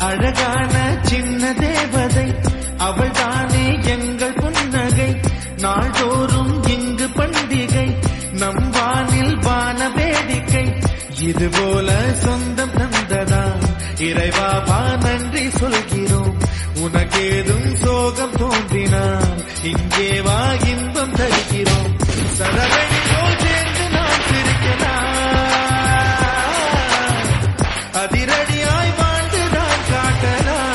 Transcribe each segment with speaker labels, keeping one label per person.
Speaker 1: அழகான சின்ன தேவதை அவள் தானே எங்கள் புன்னகை. நாள்தோறும் இங்கு பண்டிகை, நம் வானில் வான வேடிக்கை. இதுபோல சொந்தம் தந்ததா இறைவா நன்றி சொல்கிறோம். உனக்கேதும் சோகம் தோன்றினால் இங்கே வா இன்பம் தருகிறோம். சரவணியோ சேர்ந்து நாம் சிரிக்கலாம், அதிரடியாய் வாழ்ந்துதான் காட்டலாம்.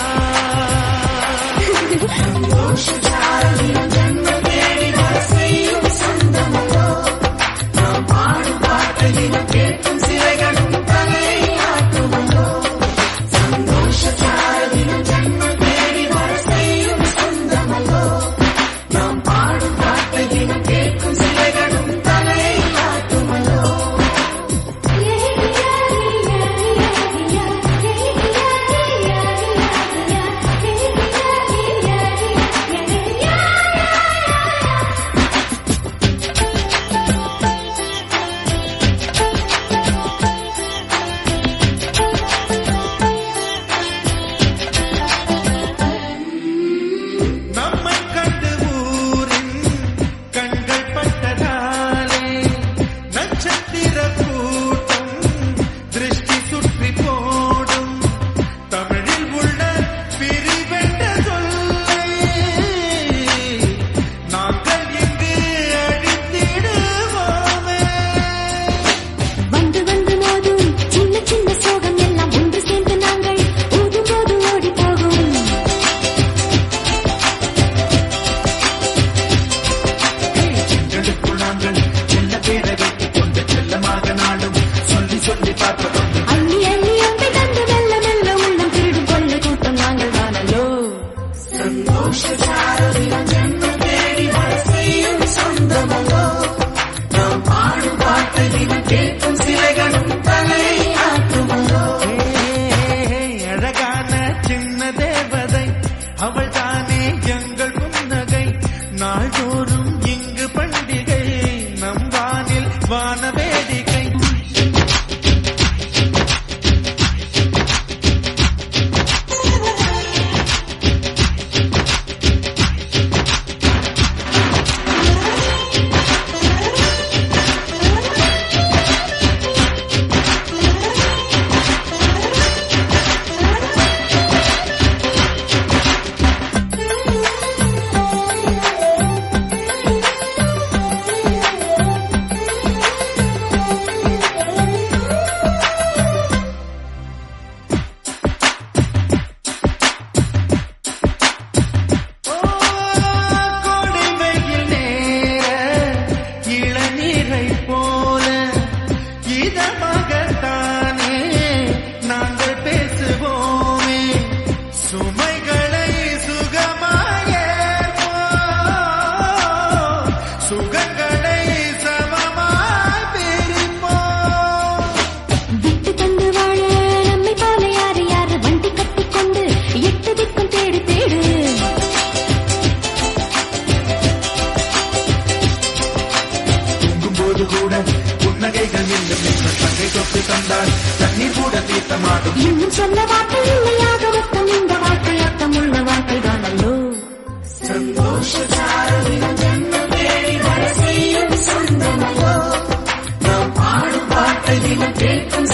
Speaker 1: அழகான சின்ன தேவதை அவள் தானே எங்கள் புன்னகை. நாள்தோறும் இங்கு பண்டிகை, நம் வானில் வான வேடிக்கை.
Speaker 2: இன்னும் சொன்ன வார்த்தை இல்லையாக மொத்தம் இந்த வார்த்தை அர்த்தம் உள்ள வார்த்தை தானல்லோ.
Speaker 3: சொந்தமல்லோ நாம் பாடும் பாட்டை தினம் கேட்கும்